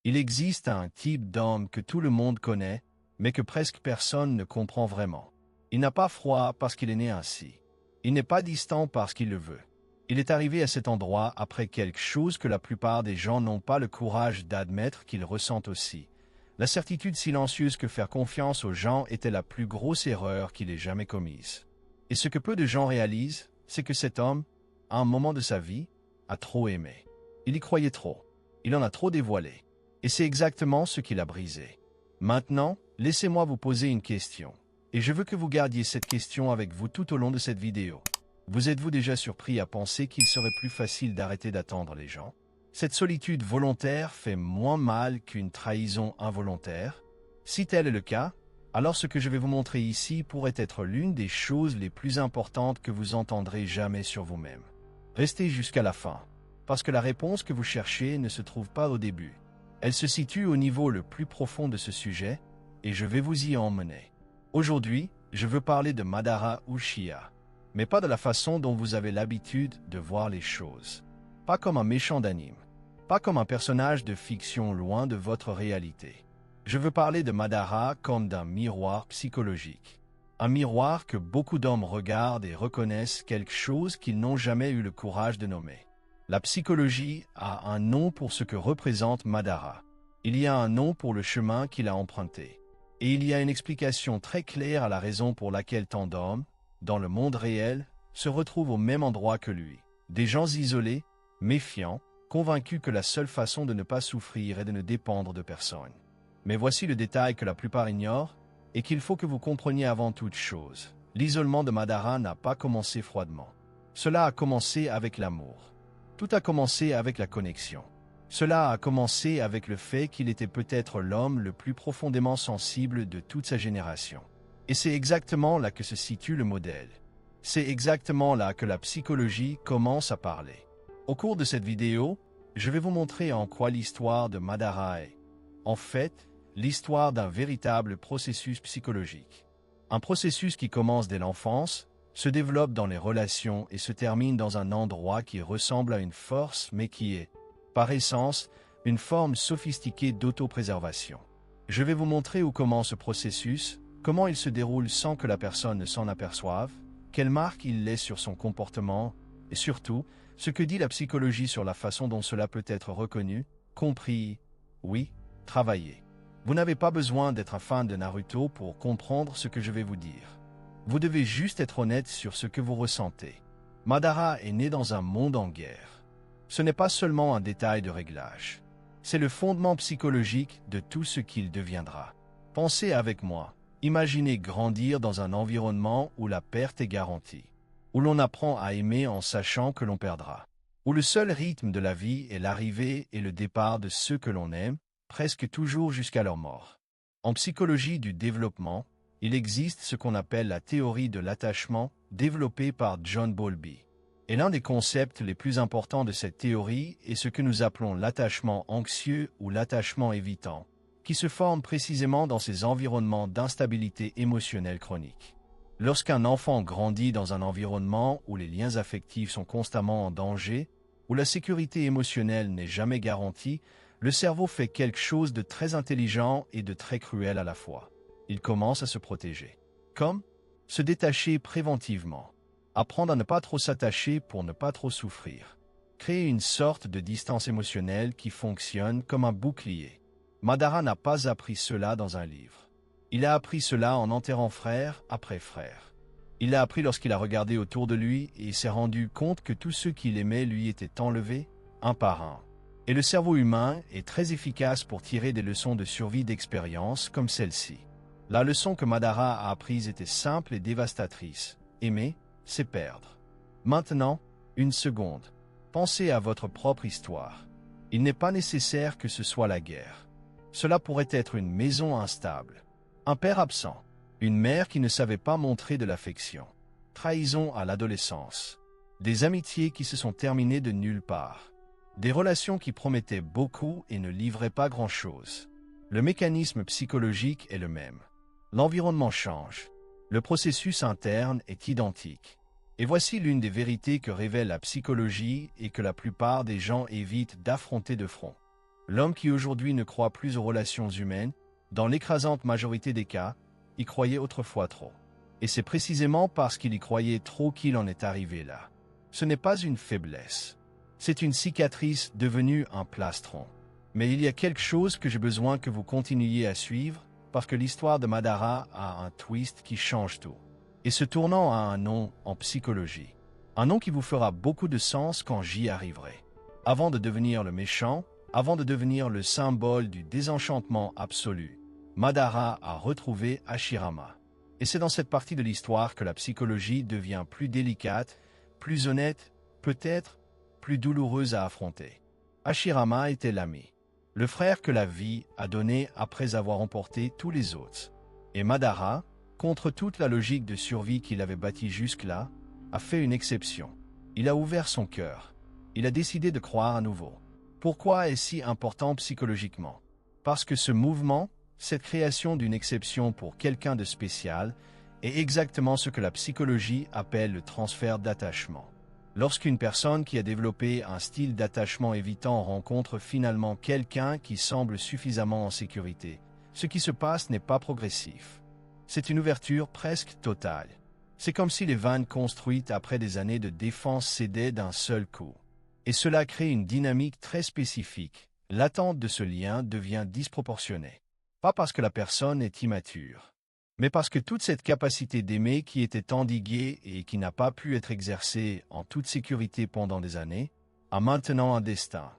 Il existe un type d'homme que tout le monde connaît, mais que presque personne ne comprend vraiment. Il n'a pas froid parce qu'il est né ainsi. Il n'est pas distant parce qu'il le veut. Il est arrivé à cet endroit après quelque chose que la plupart des gens n'ont pas le courage d'admettre qu'ils ressentent aussi. La certitude silencieuse que faire confiance aux gens était la plus grosse erreur qu'il ait jamais commise. Et ce que peu de gens réalisent, c'est que cet homme, à un moment de sa vie, a trop aimé. Il y croyait trop. Il en a trop dévoilé. Et c'est exactement ce qu'il a brisé. Maintenant, laissez-moi vous poser une question. Et je veux que vous gardiez cette question avec vous tout au long de cette vidéo. Vous êtes-vous déjà surpris à penser qu'il serait plus facile d'arrêter d'attendre les gens? Cette solitude volontaire fait moins mal qu'une trahison involontaire? Si tel est le cas, alors ce que je vais vous montrer ici pourrait être l'une des choses les plus importantes que vous entendrez jamais sur vous-même. Restez jusqu'à la fin, parce que la réponse que vous cherchez ne se trouve pas au début. Elle se situe au niveau le plus profond de ce sujet, et je vais vous y emmener. Aujourd'hui, je veux parler de Madara Uchiha, mais pas de la façon dont vous avez l'habitude de voir les choses. Pas comme un méchant d'anime, pas comme un personnage de fiction loin de votre réalité. Je veux parler de Madara comme d'un miroir psychologique. Un miroir que beaucoup d'hommes regardent et reconnaissent quelque chose qu'ils n'ont jamais eu le courage de nommer. La psychologie a un nom pour ce que représente Madara. Il y a un nom pour le chemin qu'il a emprunté. Et il y a une explication très claire à la raison pour laquelle tant d'hommes, dans le monde réel, se retrouvent au même endroit que lui. Des gens isolés, méfiants, convaincus que la seule façon de ne pas souffrir est de ne dépendre de personne. Mais voici le détail que la plupart ignorent et qu'il faut que vous compreniez avant toute chose. L'isolement de Madara n'a pas commencé froidement. Cela a commencé avec l'amour. Tout a commencé avec la connexion. Cela a commencé avec le fait qu'il était peut-être l'homme le plus profondément sensible de toute sa génération. Et c'est exactement là que se situe le modèle. C'est exactement là que la psychologie commence à parler. Au cours de cette vidéo, je vais vous montrer en quoi l'histoire de Madara est, en fait, l'histoire d'un véritable processus psychologique. Un processus qui commence dès l'enfance, se développe dans les relations et se termine dans un endroit qui ressemble à une force mais qui est, par essence, une forme sophistiquée d'autopréservation. Je vais vous montrer où commence ce processus, comment il se déroule sans que la personne ne s'en aperçoive, quelle marque il laisse sur son comportement, et surtout, ce que dit la psychologie sur la façon dont cela peut être reconnu, compris, oui, travaillé. Vous n'avez pas besoin d'être un fan de Naruto pour comprendre ce que je vais vous dire. Vous devez juste être honnête sur ce que vous ressentez. Madara est né dans un monde en guerre. Ce n'est pas seulement un détail de réglage. C'est le fondement psychologique de tout ce qu'il deviendra. Pensez avec moi. Imaginez grandir dans un environnement où la perte est garantie, où l'on apprend à aimer en sachant que l'on perdra, où le seul rythme de la vie est l'arrivée et le départ de ceux que l'on aime, presque toujours jusqu'à leur mort. En psychologie du développement, il existe ce qu'on appelle la théorie de l'attachement, développée par John Bowlby. Et l'un des concepts les plus importants de cette théorie est ce que nous appelons l'attachement anxieux ou l'attachement évitant, qui se forme précisément dans ces environnements d'instabilité émotionnelle chronique. Lorsqu'un enfant grandit dans un environnement où les liens affectifs sont constamment en danger, où la sécurité émotionnelle n'est jamais garantie, le cerveau fait quelque chose de très intelligent et de très cruel à la fois. Il commence à se protéger. Comme se détacher préventivement. Apprendre à ne pas trop s'attacher pour ne pas trop souffrir. Créer une sorte de distance émotionnelle qui fonctionne comme un bouclier. Madara n'a pas appris cela dans un livre. Il a appris cela en enterrant frère après frère. Il l'a appris lorsqu'il a regardé autour de lui et s'est rendu compte que tous ceux qu'il aimait lui étaient enlevés, un par un. Et le cerveau humain est très efficace pour tirer des leçons de survie d'expérience comme celle-ci. La leçon que Madara a apprise était simple et dévastatrice. Aimer, c'est perdre. Maintenant, une seconde. Pensez à votre propre histoire. Il n'est pas nécessaire que ce soit la guerre. Cela pourrait être une maison instable, un père absent, une mère qui ne savait pas montrer de l'affection, trahison à l'adolescence, des amitiés qui se sont terminées de nulle part, des relations qui promettaient beaucoup et ne livraient pas grand-chose. Le mécanisme psychologique est le même. L'environnement change. Le processus interne est identique. Et voici l'une des vérités que révèle la psychologie et que la plupart des gens évitent d'affronter de front. L'homme qui aujourd'hui ne croit plus aux relations humaines, dans l'écrasante majorité des cas, y croyait autrefois trop. Et c'est précisément parce qu'il y croyait trop qu'il en est arrivé là. Ce n'est pas une faiblesse. C'est une cicatrice devenue un plastron. Mais il y a quelque chose que j'ai besoin que vous continuiez à suivre, parce que l'histoire de Madara a un twist qui change tout. Et ce tournant a un nom en psychologie. Un nom qui vous fera beaucoup de sens quand j'y arriverai. Avant de devenir le méchant, avant de devenir le symbole du désenchantement absolu, Madara a retrouvé Hashirama. Et c'est dans cette partie de l'histoire que la psychologie devient plus délicate, plus honnête, peut-être plus douloureuse à affronter. Hashirama était l'ami, le frère que la vie a donné après avoir emporté tous les autres. Et Madara, contre toute la logique de survie qu'il avait bâtie jusque-là, a fait une exception. Il a ouvert son cœur. Il a décidé de croire à nouveau. Pourquoi est-ce si important psychologiquement? Parce que ce mouvement, cette création d'une exception pour quelqu'un de spécial, est exactement ce que la psychologie appelle le transfert d'attachement. Lorsqu'une personne qui a développé un style d'attachement évitant rencontre finalement quelqu'un qui semble suffisamment en sécurité, ce qui se passe n'est pas progressif. C'est une ouverture presque totale. C'est comme si les vannes construites après des années de défense cédaient d'un seul coup. Et cela crée une dynamique très spécifique. L'attente de ce lien devient disproportionnée. Pas parce que la personne est immature, mais parce que toute cette capacité d'aimer qui était endiguée et qui n'a pas pu être exercée en toute sécurité pendant des années, a maintenant un destin.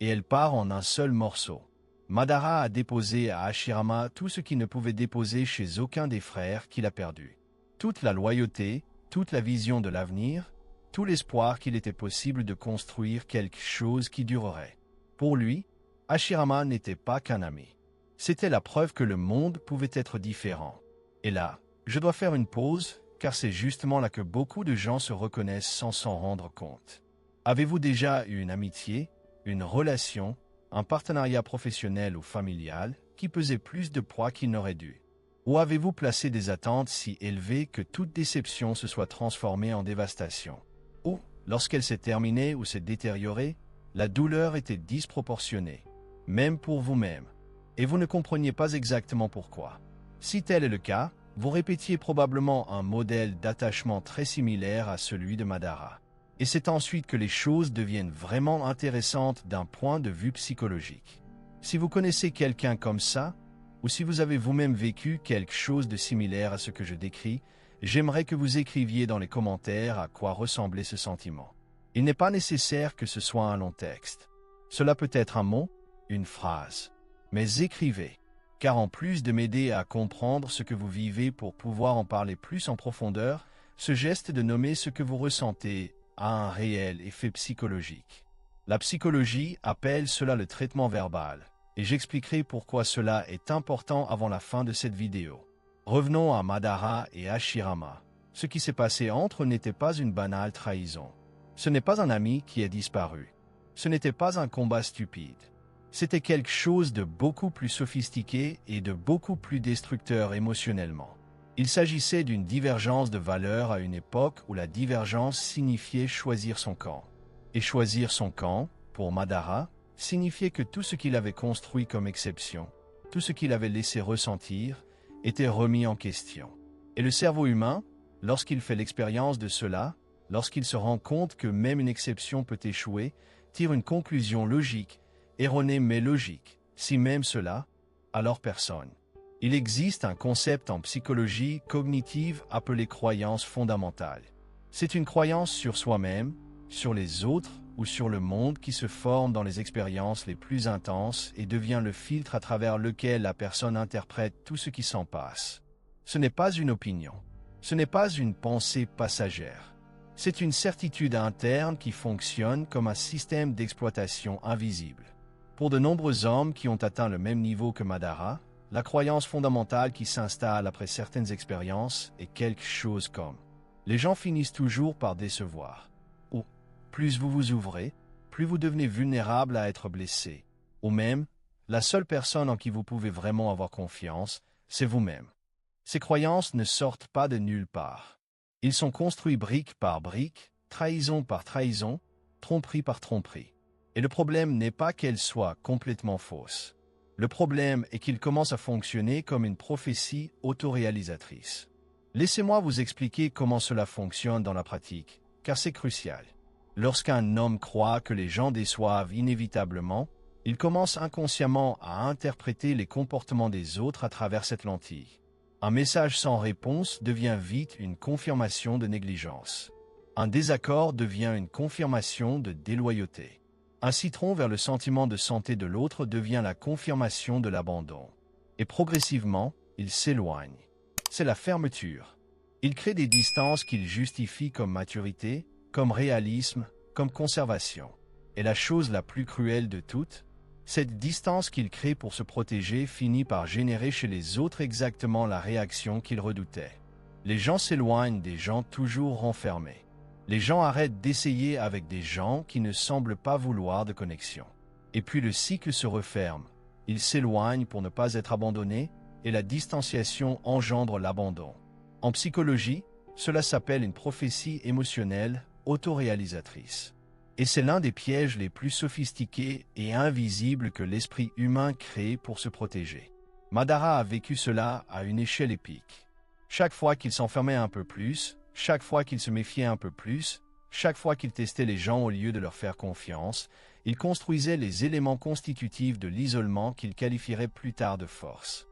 Et elle part en un seul morceau. Madara a déposé à Hashirama tout ce qu'il ne pouvait déposer chez aucun des frères qu'il a perdu. Toute la loyauté, toute la vision de l'avenir, tout l'espoir qu'il était possible de construire quelque chose qui durerait. Pour lui, Hashirama n'était pas qu'un ami. C'était la preuve que le monde pouvait être différent. Et là, je dois faire une pause, car c'est justement là que beaucoup de gens se reconnaissent sans s'en rendre compte. Avez-vous déjà eu une amitié, une relation, un partenariat professionnel ou familial qui pesait plus de poids qu'il n'aurait dû? Ou avez-vous placé des attentes si élevées que toute déception se soit transformée en dévastation? Ou, lorsqu'elle s'est terminée ou s'est détériorée, la douleur était disproportionnée, même pour vous-même, et vous ne compreniez pas exactement pourquoi. Si tel est le cas, vous répétiez probablement un modèle d'attachement très similaire à celui de Madara. Et c'est ensuite que les choses deviennent vraiment intéressantes d'un point de vue psychologique. Si vous connaissez quelqu'un comme ça, ou si vous avez vous-même vécu quelque chose de similaire à ce que je décris, j'aimerais que vous écriviez dans les commentaires à quoi ressemblait ce sentiment. Il n'est pas nécessaire que ce soit un long texte. Cela peut être un mot, une phrase. Mais écrivez, car en plus de m'aider à comprendre ce que vous vivez pour pouvoir en parler plus en profondeur, ce geste de nommer ce que vous ressentez a un réel effet psychologique. La psychologie appelle cela le traitement verbal, et j'expliquerai pourquoi cela est important avant la fin de cette vidéo. Revenons à Madara et Hashirama. Ce qui s'est passé entre eux n'était pas une banale trahison. Ce n'est pas un ami qui a disparu. Ce n'était pas un combat stupide. C'était quelque chose de beaucoup plus sophistiqué et de beaucoup plus destructeur émotionnellement. Il s'agissait d'une divergence de valeurs à une époque où la divergence signifiait choisir son camp. Et choisir son camp, pour Madara, signifiait que tout ce qu'il avait construit comme exception, tout ce qu'il avait laissé ressentir, était remis en question. Et le cerveau humain, lorsqu'il fait l'expérience de cela, lorsqu'il se rend compte que même une exception peut échouer, tire une conclusion logique, erronée mais logique. Si même cela, alors personne. Il existe un concept en psychologie cognitive appelé croyance fondamentale. C'est une croyance sur soi-même, sur les autres ou sur le monde qui se forme dans les expériences les plus intenses et devient le filtre à travers lequel la personne interprète tout ce qui s'en passe. Ce n'est pas une opinion. Ce n'est pas une pensée passagère. C'est une certitude interne qui fonctionne comme un système d'exploitation invisible. Pour de nombreux hommes qui ont atteint le même niveau que Madara, la croyance fondamentale qui s'installe après certaines expériences est quelque chose comme « les gens finissent toujours par décevoir » ou « plus vous vous ouvrez, plus vous devenez vulnérable à être blessé » ou même « la seule personne en qui vous pouvez vraiment avoir confiance, c'est vous-même ». Ces croyances ne sortent pas de nulle part. Ils sont construits brique par brique, trahison par trahison, tromperie par tromperie. Et le problème n'est pas qu'elle soit complètement fausse. Le problème est qu'il commence à fonctionner comme une prophétie autoréalisatrice. Laissez-moi vous expliquer comment cela fonctionne dans la pratique, car c'est crucial. Lorsqu'un homme croit que les gens déçoivent inévitablement, il commence inconsciemment à interpréter les comportements des autres à travers cette lentille. Un message sans réponse devient vite une confirmation de négligence. Un désaccord devient une confirmation de déloyauté. Un citron vers le sentiment de santé de l'autre devient la confirmation de l'abandon. Et progressivement, il s'éloigne. C'est la fermeture. Il crée des distances qu'il justifie comme maturité, comme réalisme, comme conservation. Et la chose la plus cruelle de toutes, cette distance qu'il crée pour se protéger finit par générer chez les autres exactement la réaction qu'il redoutait. Les gens s'éloignent des gens toujours renfermés. Les gens arrêtent d'essayer avec des gens qui ne semblent pas vouloir de connexion. Et puis le cycle se referme. Ils s'éloignent pour ne pas être abandonnés et la distanciation engendre l'abandon. En psychologie, cela s'appelle une prophétie émotionnelle autoréalisatrice. Et c'est l'un des pièges les plus sophistiqués et invisibles que l'esprit humain crée pour se protéger. Madara a vécu cela à une échelle épique. Chaque fois qu'il s'enfermait un peu plus, chaque fois qu'il se méfiait un peu plus, chaque fois qu'il testait les gens au lieu de leur faire confiance, il construisait les éléments constitutifs de l'isolement qu'il qualifierait plus tard de force.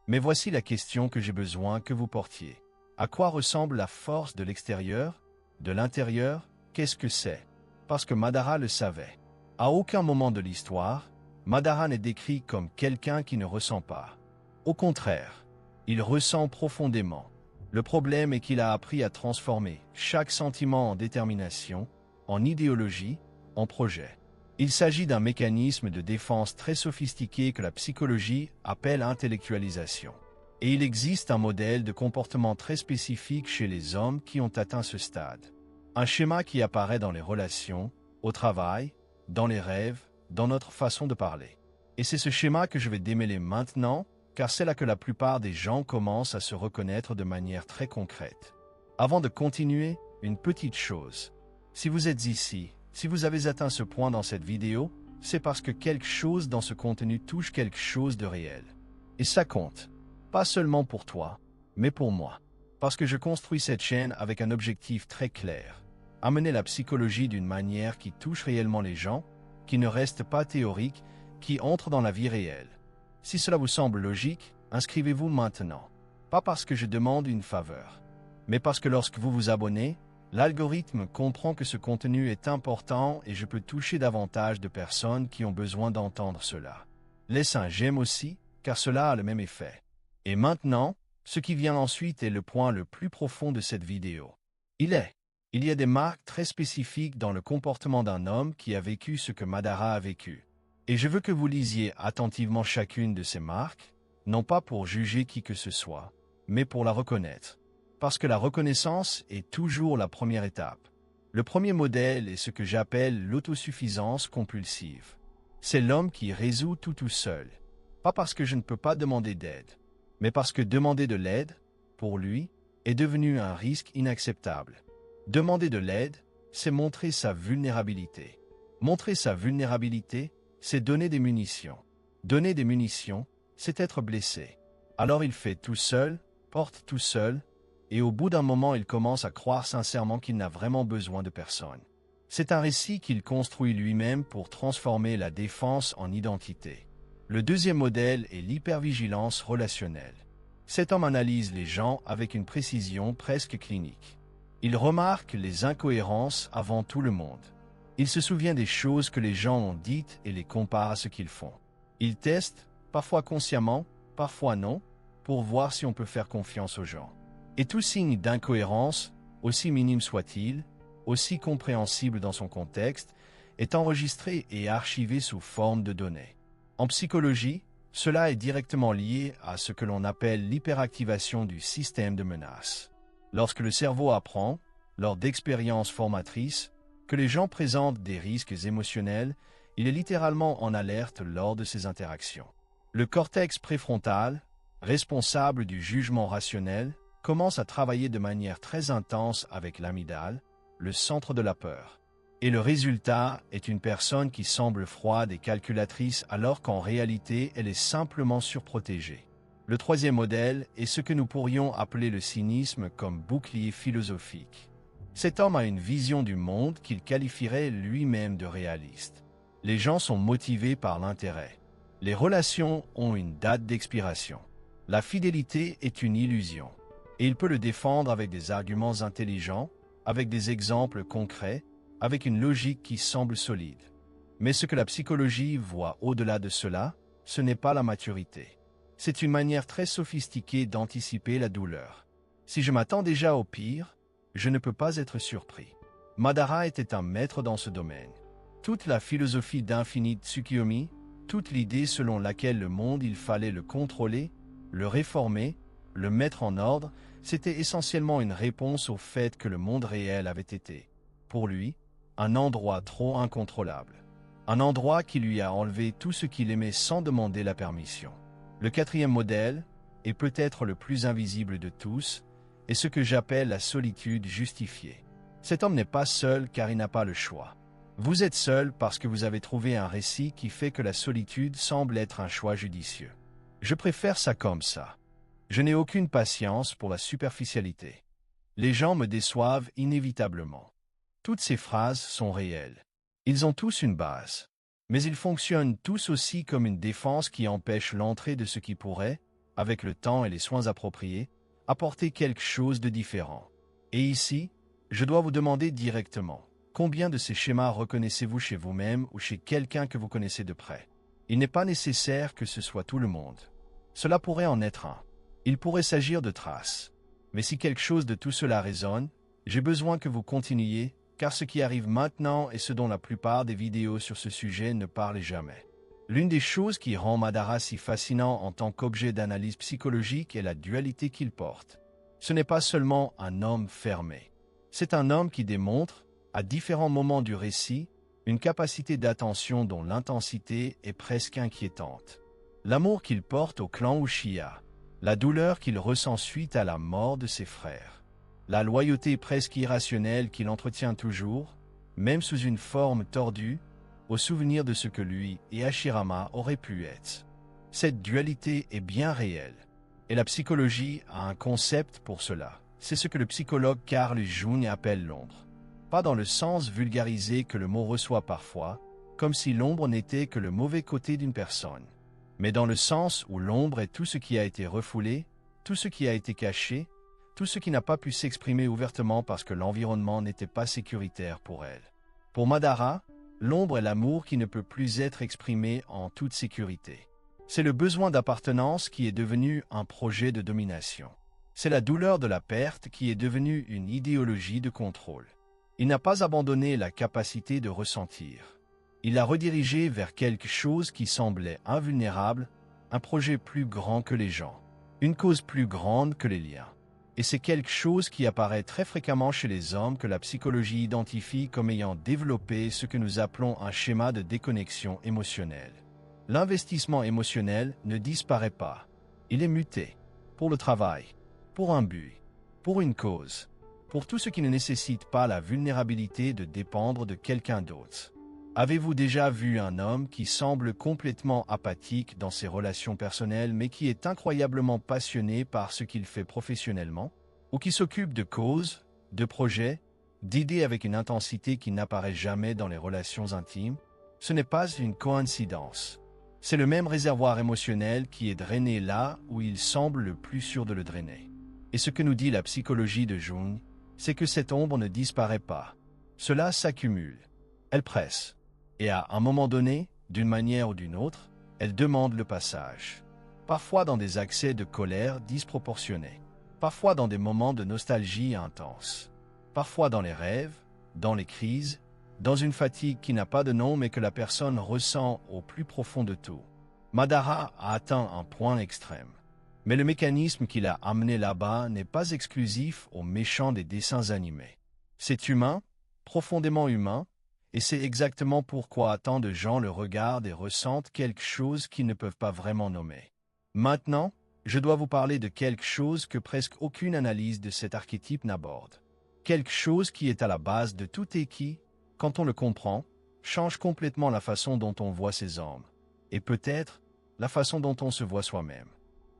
Mais voici la question que j'ai besoin que vous portiez. À quoi ressemble la force de l'extérieur? De l'intérieur? Qu'est-ce que c'est? Parce que Madara le savait. À aucun moment de l'histoire, Madara n'est décrit comme quelqu'un qui ne ressent pas. Au contraire, il ressent profondément. Le problème est qu'il a appris à transformer chaque sentiment en détermination, en idéologie, en projet. Il s'agit d'un mécanisme de défense très sophistiqué que la psychologie appelle intellectualisation. Et il existe un modèle de comportement très spécifique chez les hommes qui ont atteint ce stade. Un schéma qui apparaît dans les relations, au travail, dans les rêves, dans notre façon de parler. Et c'est ce schéma que je vais démêler maintenant, car c'est là que la plupart des gens commencent à se reconnaître de manière très concrète. Avant de continuer, une petite chose. Si vous êtes ici, si vous avez atteint ce point dans cette vidéo, c'est parce que quelque chose dans ce contenu touche quelque chose de réel. Et ça compte. Pas seulement pour toi, mais pour moi. Parce que je construis cette chaîne avec un objectif très clair. Amener la psychologie d'une manière qui touche réellement les gens, qui ne reste pas théorique, qui entre dans la vie réelle. Si cela vous semble logique, inscrivez-vous maintenant. Pas parce que je demande une faveur, mais parce que lorsque vous vous abonnez, l'algorithme comprend que ce contenu est important et je peux toucher davantage de personnes qui ont besoin d'entendre cela. Laisse un j'aime aussi, car cela a le même effet. Et maintenant, ce qui vient ensuite est le point le plus profond de cette vidéo. Il y a des marques très spécifiques dans le comportement d'un homme qui a vécu ce que Madara a vécu. Et je veux que vous lisiez attentivement chacune de ces marques, non pas pour juger qui que ce soit, mais pour la reconnaître. Parce que la reconnaissance est toujours la première étape. Le premier modèle est ce que j'appelle l'autosuffisance compulsive. C'est l'homme qui résout tout seul. Pas parce que je ne peux pas demander d'aide, mais parce que demander de l'aide, pour lui, est devenu un risque inacceptable. Demander de l'aide, c'est montrer sa vulnérabilité. Montrer sa vulnérabilité, c'est donner des munitions. Donner des munitions, c'est être blessé. Alors il fait tout seul, porte tout seul, et au bout d'un moment il commence à croire sincèrement qu'il n'a vraiment besoin de personne. C'est un récit qu'il construit lui-même pour transformer la défense en identité. Le deuxième modèle est l'hypervigilance relationnelle. Cet homme analyse les gens avec une précision presque clinique. Il remarque les incohérences avant tout le monde. Il se souvient des choses que les gens ont dites et les compare à ce qu'ils font. Il teste, parfois consciemment, parfois non, pour voir si on peut faire confiance aux gens. Et tout signe d'incohérence, aussi minime soit-il, aussi compréhensible dans son contexte, est enregistré et archivé sous forme de données. En psychologie, cela est directement lié à ce que l'on appelle l'hyperactivation du système de menace. Lorsque le cerveau apprend, lors d'expériences formatrices, que les gens présentent des risques émotionnels, il est littéralement en alerte lors de ces interactions. Le cortex préfrontal, responsable du jugement rationnel, commence à travailler de manière très intense avec l'amygdale, le centre de la peur. Et le résultat est une personne qui semble froide et calculatrice alors qu'en réalité elle est simplement surprotégée. Le troisième modèle est ce que nous pourrions appeler le cynisme comme bouclier philosophique. Cet homme a une vision du monde qu'il qualifierait lui-même de réaliste. Les gens sont motivés par l'intérêt. Les relations ont une date d'expiration. La fidélité est une illusion. Et il peut le défendre avec des arguments intelligents, avec des exemples concrets, avec une logique qui semble solide. Mais ce que la psychologie voit au-delà de cela, ce n'est pas la maturité. C'est une manière très sophistiquée d'anticiper la douleur. Si je m'attends déjà au pire, je ne peux pas être surpris. Madara était un maître dans ce domaine. Toute la philosophie d'Infinite Tsukiyomi, toute l'idée selon laquelle le monde il fallait le contrôler, le réformer, le mettre en ordre, c'était essentiellement une réponse au fait que le monde réel avait été, pour lui, un endroit trop incontrôlable. Un endroit qui lui a enlevé tout ce qu'il aimait sans demander la permission. Le quatrième modèle, et peut-être le plus invisible de tous, est ce que j'appelle la solitude justifiée. Cet homme n'est pas seul car il n'a pas le choix. Vous êtes seul parce que vous avez trouvé un récit qui fait que la solitude semble être un choix judicieux. Je préfère ça comme ça. Je n'ai aucune patience pour la superficialité. Les gens me déçoivent inévitablement. Toutes ces phrases sont réelles. Ils ont tous une base. Mais ils fonctionnent tous aussi comme une défense qui empêche l'entrée de ce qui pourrait, avec le temps et les soins appropriés, apporter quelque chose de différent. Et ici, je dois vous demander directement, combien de ces schémas reconnaissez-vous chez vous-même ou chez quelqu'un que vous connaissez de près? Il n'est pas nécessaire que ce soit tout le monde. Cela pourrait en être un. Il pourrait s'agir de traces. Mais si quelque chose de tout cela résonne, j'ai besoin que vous continuiez, car ce qui arrive maintenant est ce dont la plupart des vidéos sur ce sujet ne parlent jamais. L'une des choses qui rend Madara si fascinant en tant qu'objet d'analyse psychologique est la dualité qu'il porte. Ce n'est pas seulement un homme fermé. C'est un homme qui démontre, à différents moments du récit, une capacité d'attention dont l'intensité est presque inquiétante. L'amour qu'il porte au clan Uchiha, la douleur qu'il ressent suite à la mort de ses frères, la loyauté presque irrationnelle qu'il entretient toujours, même sous une forme tordue, au souvenir de ce que lui et Hashirama auraient pu être. Cette dualité est bien réelle, et la psychologie a un concept pour cela. C'est ce que le psychologue Carl Jung appelle l'ombre. Pas dans le sens vulgarisé que le mot reçoit parfois, comme si l'ombre n'était que le mauvais côté d'une personne, mais dans le sens où l'ombre est tout ce qui a été refoulé, tout ce qui a été caché, tout ce qui n'a pas pu s'exprimer ouvertement parce que l'environnement n'était pas sécuritaire pour elle. Pour Madara, l'ombre est l'amour qui ne peut plus être exprimé en toute sécurité. C'est le besoin d'appartenance qui est devenu un projet de domination. C'est la douleur de la perte qui est devenue une idéologie de contrôle. Il n'a pas abandonné la capacité de ressentir. Il l'a redirigé vers quelque chose qui semblait invulnérable, un projet plus grand que les gens, une cause plus grande que les liens. Et c'est quelque chose qui apparaît très fréquemment chez les hommes que la psychologie identifie comme ayant développé ce que nous appelons un schéma de déconnexion émotionnelle. L'investissement émotionnel ne disparaît pas. Il est muté. Pour le travail, pour un but, pour une cause, pour tout ce qui ne nécessite pas la vulnérabilité de dépendre de quelqu'un d'autre. Avez-vous déjà vu un homme qui semble complètement apathique dans ses relations personnelles mais qui est incroyablement passionné par ce qu'il fait professionnellement? Ou qui s'occupe de causes, de projets, d'idées avec une intensité qui n'apparaît jamais dans les relations intimes? Ce n'est pas une coïncidence. C'est le même réservoir émotionnel qui est drainé là où il semble le plus sûr de le drainer. Et ce que nous dit la psychologie de Jung, c'est que cette ombre ne disparaît pas. Cela s'accumule. Elle presse. Et à un moment donné, d'une manière ou d'une autre, elle demande le passage. Parfois dans des accès de colère disproportionnés. Parfois dans des moments de nostalgie intense. Parfois dans les rêves, dans les crises, dans une fatigue qui n'a pas de nom mais que la personne ressent au plus profond de tout. Madara a atteint un point extrême. Mais le mécanisme qui l'a amené là-bas n'est pas exclusif aux méchants des dessins animés. C'est humain, profondément humain, et c'est exactement pourquoi tant de gens le regardent et ressentent quelque chose qu'ils ne peuvent pas vraiment nommer. Maintenant, je dois vous parler de quelque chose que presque aucune analyse de cet archétype n'aborde. Quelque chose qui est à la base de tout et qui, quand on le comprend, change complètement la façon dont on voit ses hommes, et peut-être la façon dont on se voit soi-même.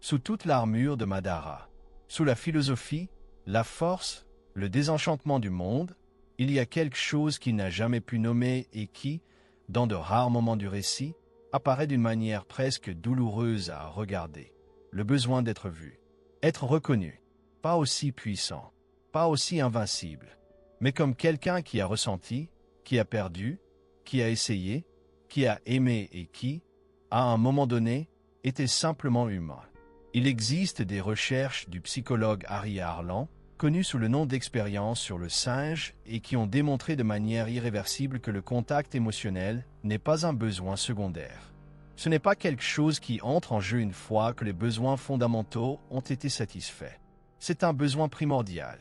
Sous toute l'armure de Madara, sous la philosophie, la force, le désenchantement du monde, il y a quelque chose qu'il n'a jamais pu nommer et qui, dans de rares moments du récit, apparaît d'une manière presque douloureuse à regarder. Le besoin d'être vu, être reconnu, pas aussi puissant, pas aussi invincible, mais comme quelqu'un qui a ressenti, qui a perdu, qui a essayé, qui a aimé et qui, à un moment donné, était simplement humain. Il existe des recherches du psychologue Harry Harlan, connu sous le nom d'expérience sur le singe et qui ont démontré de manière irréversible que le contact émotionnel n'est pas un besoin secondaire. Ce n'est pas quelque chose qui entre en jeu une fois que les besoins fondamentaux ont été satisfaits. C'est un besoin primordial,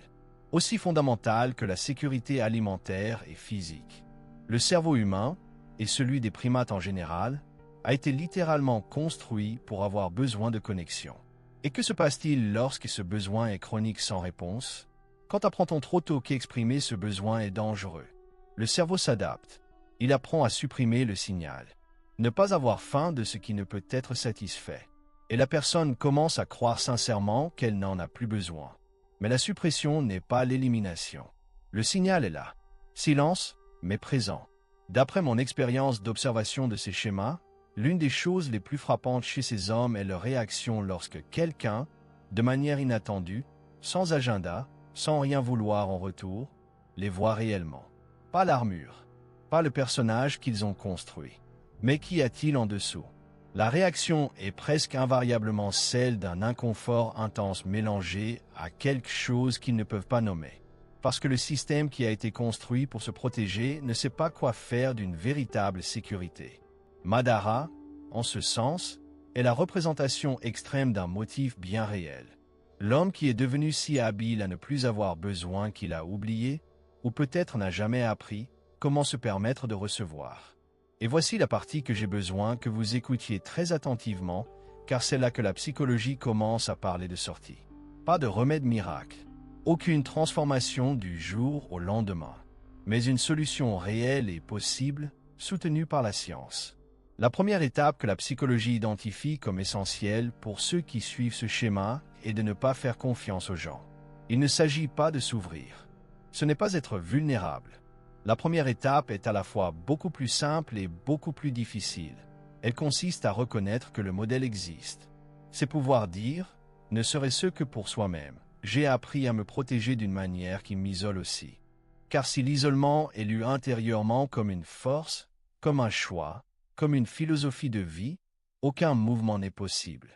aussi fondamental que la sécurité alimentaire et physique. Le cerveau humain, et celui des primates en général, a été littéralement construit pour avoir besoin de connexion. Et que se passe-t-il lorsque ce besoin est chronique sans réponse? Quand apprend-on trop tôt qu'exprimer ce besoin est dangereux? Le cerveau s'adapte. Il apprend à supprimer le signal. Ne pas avoir faim de ce qui ne peut être satisfait. Et la personne commence à croire sincèrement qu'elle n'en a plus besoin. Mais la suppression n'est pas l'élimination. Le signal est là. Silence, mais présent. D'après mon expérience d'observation de ces schémas, l'une des choses les plus frappantes chez ces hommes est leur réaction lorsque quelqu'un, de manière inattendue, sans agenda, sans rien vouloir en retour, les voit réellement. Pas l'armure, pas le personnage qu'ils ont construit. Mais qu'y a-t-il en dessous? La réaction est presque invariablement celle d'un inconfort intense mélangé à quelque chose qu'ils ne peuvent pas nommer. Parce que le système qui a été construit pour se protéger ne sait pas quoi faire d'une véritable sécurité. Madara, en ce sens, est la représentation extrême d'un motif bien réel. L'homme qui est devenu si habile à ne plus avoir besoin qu'il a oublié, ou peut-être n'a jamais appris, comment se permettre de recevoir. Et voici la partie que j'ai besoin que vous écoutiez très attentivement, car c'est là que la psychologie commence à parler de sortie. Pas de remède miracle, aucune transformation du jour au lendemain, mais une solution réelle et possible, soutenue par la science. La première étape que la psychologie identifie comme essentielle pour ceux qui suivent ce schéma est de ne pas faire confiance aux gens. Il ne s'agit pas de s'ouvrir. Ce n'est pas être vulnérable. La première étape est à la fois beaucoup plus simple et beaucoup plus difficile. Elle consiste à reconnaître que le modèle existe. C'est pouvoir dire, ne serait-ce que pour soi-même, j'ai appris à me protéger d'une manière qui m'isole aussi. Car si l'isolement est lu intérieurement comme une force, comme un choix, comme une philosophie de vie, aucun mouvement n'est possible.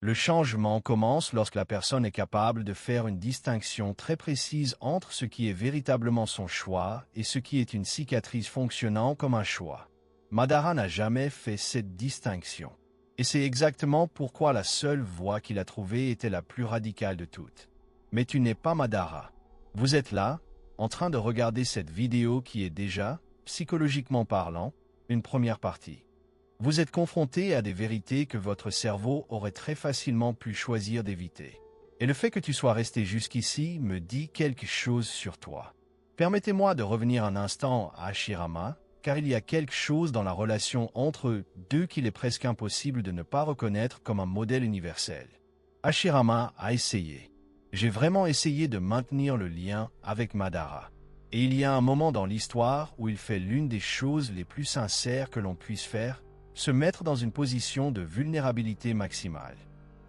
Le changement commence lorsque la personne est capable de faire une distinction très précise entre ce qui est véritablement son choix et ce qui est une cicatrice fonctionnant comme un choix. Madara n'a jamais fait cette distinction. Et c'est exactement pourquoi la seule voie qu'il a trouvée était la plus radicale de toutes. Mais tu n'es pas Madara. Vous êtes là, en train de regarder cette vidéo qui est déjà, psychologiquement parlant, une première partie. Vous êtes confronté à des vérités que votre cerveau aurait très facilement pu choisir d'éviter. Et le fait que tu sois resté jusqu'ici me dit quelque chose sur toi. Permettez-moi de revenir un instant à Hashirama, car il y a quelque chose dans la relation entre eux deux qu'il est presque impossible de ne pas reconnaître comme un modèle universel. Hashirama a essayé. J'ai vraiment essayé de maintenir le lien avec Madara. Et il y a un moment dans l'histoire où il fait l'une des choses les plus sincères que l'on puisse faire, se mettre dans une position de vulnérabilité maximale.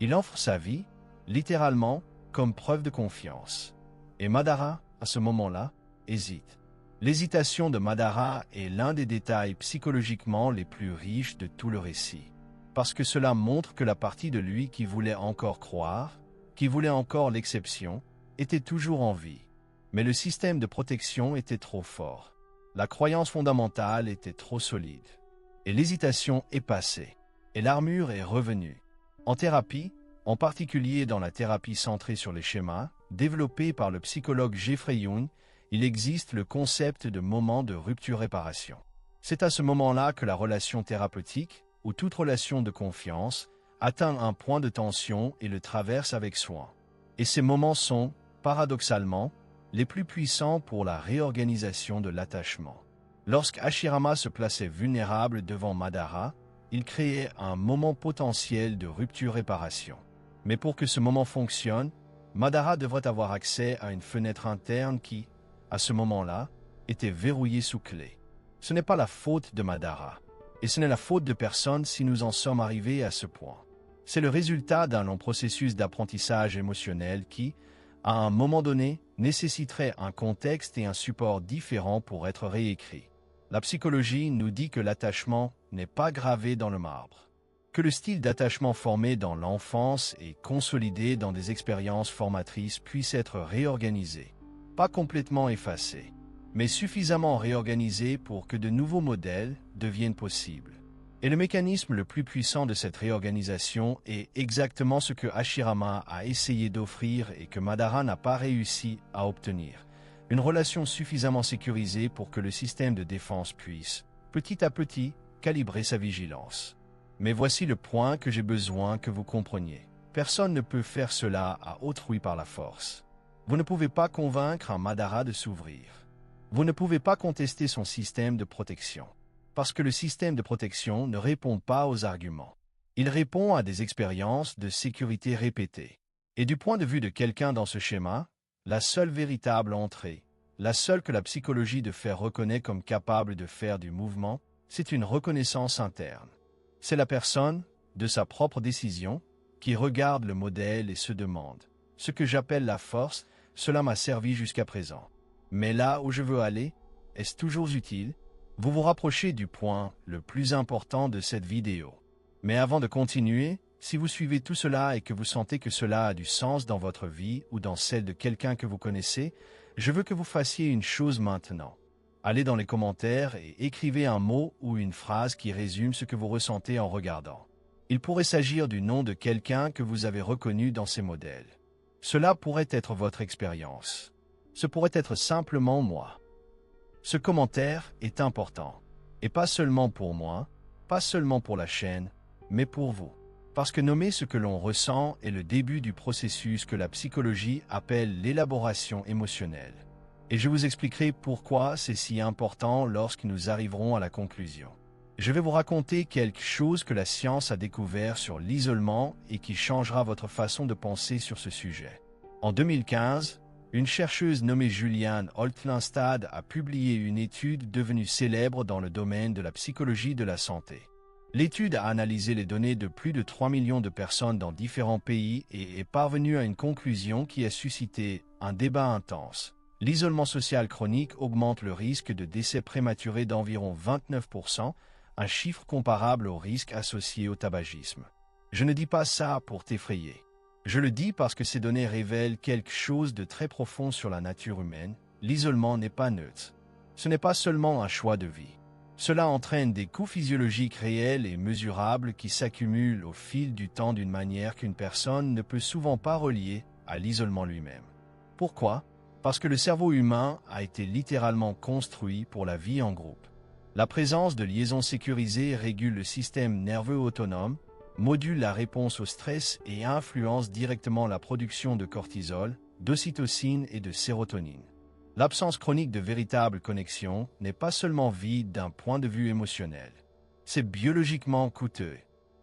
Il offre sa vie, littéralement, comme preuve de confiance. Et Madara, à ce moment-là, hésite. L'hésitation de Madara est l'un des détails psychologiquement les plus riches de tout le récit. Parce que cela montre que la partie de lui qui voulait encore croire, qui voulait encore l'exception, était toujours en vie. Mais le système de protection était trop fort. La croyance fondamentale était trop solide. Et l'hésitation est passée. Et l'armure est revenue. En thérapie, en particulier dans la thérapie centrée sur les schémas, développée par le psychologue Jeffrey Young, il existe le concept de moment de rupture-réparation. C'est à ce moment-là que la relation thérapeutique, ou toute relation de confiance, atteint un point de tension et le traverse avec soin. Et ces moments sont, paradoxalement, les plus puissants pour la réorganisation de l'attachement. Lorsque Hashirama se plaçait vulnérable devant Madara, il créait un moment potentiel de rupture-réparation. Mais pour que ce moment fonctionne, Madara devrait avoir accès à une fenêtre interne qui, à ce moment-là, était verrouillée sous clé. Ce n'est pas la faute de Madara, et ce n'est la faute de personne si nous en sommes arrivés à ce point. C'est le résultat d'un long processus d'apprentissage émotionnel qui, à un moment donné, nécessiterait un contexte et un support différents pour être réécrit. La psychologie nous dit que l'attachement n'est pas gravé dans le marbre, que le style d'attachement formé dans l'enfance et consolidé dans des expériences formatrices puisse être réorganisé, pas complètement effacé, mais suffisamment réorganisé pour que de nouveaux modèles deviennent possibles. Et le mécanisme le plus puissant de cette réorganisation est exactement ce que Hashirama a essayé d'offrir et que Madara n'a pas réussi à obtenir. Une relation suffisamment sécurisée pour que le système de défense puisse, petit à petit, calibrer sa vigilance. Mais voici le point que j'ai besoin que vous compreniez. Personne ne peut faire cela à autrui par la force. Vous ne pouvez pas convaincre un Madara de s'ouvrir. Vous ne pouvez pas contester son système de protection. Parce que le système de protection ne répond pas aux arguments. Il répond à des expériences de sécurité répétées. Et du point de vue de quelqu'un dans ce schéma, la seule véritable entrée, la seule que la psychologie de fer reconnaît comme capable de faire du mouvement, c'est une reconnaissance interne. C'est la personne, de sa propre décision, qui regarde le modèle et se demande « Ce que j'appelle la force, cela m'a servi jusqu'à présent. Mais là où je veux aller, est-ce toujours utile ?» Vous vous rapprochez du point le plus important de cette vidéo. Mais avant de continuer, si vous suivez tout cela et que vous sentez que cela a du sens dans votre vie ou dans celle de quelqu'un que vous connaissez, je veux que vous fassiez une chose maintenant. Allez dans les commentaires et écrivez un mot ou une phrase qui résume ce que vous ressentez en regardant. Il pourrait s'agir du nom de quelqu'un que vous avez reconnu dans ces modèles. Cela pourrait être votre expérience. Ce pourrait être simplement moi. Ce commentaire est important, et pas seulement pour moi, pas seulement pour la chaîne, mais pour vous. Parce que nommer ce que l'on ressent est le début du processus que la psychologie appelle l'élaboration émotionnelle. Et je vous expliquerai pourquoi c'est si important lorsque nous arriverons à la conclusion. Je vais vous raconter quelque chose que la science a découvert sur l'isolement et qui changera votre façon de penser sur ce sujet. En 2015, une chercheuse nommée Juliane Holtlinstad a publié une étude devenue célèbre dans le domaine de la psychologie de la santé. L'étude a analysé les données de plus de 3 millions de personnes dans différents pays et est parvenue à une conclusion qui a suscité un débat intense. L'isolement social chronique augmente le risque de décès prématuré d'environ 29%, un chiffre comparable au risque associé au tabagisme. Je ne dis pas ça pour t'effrayer. Je le dis parce que ces données révèlent quelque chose de très profond sur la nature humaine. L'isolement n'est pas neutre. Ce n'est pas seulement un choix de vie. Cela entraîne des coûts physiologiques réels et mesurables qui s'accumulent au fil du temps d'une manière qu'une personne ne peut souvent pas relier à l'isolement lui-même. Pourquoi? Parce que le cerveau humain a été littéralement construit pour la vie en groupe. La présence de liaisons sécurisées régule le système nerveux autonome, module la réponse au stress et influence directement la production de cortisol, d'ocytocine et de sérotonine. L'absence chronique de véritable connexion n'est pas seulement vide d'un point de vue émotionnel. C'est biologiquement coûteux.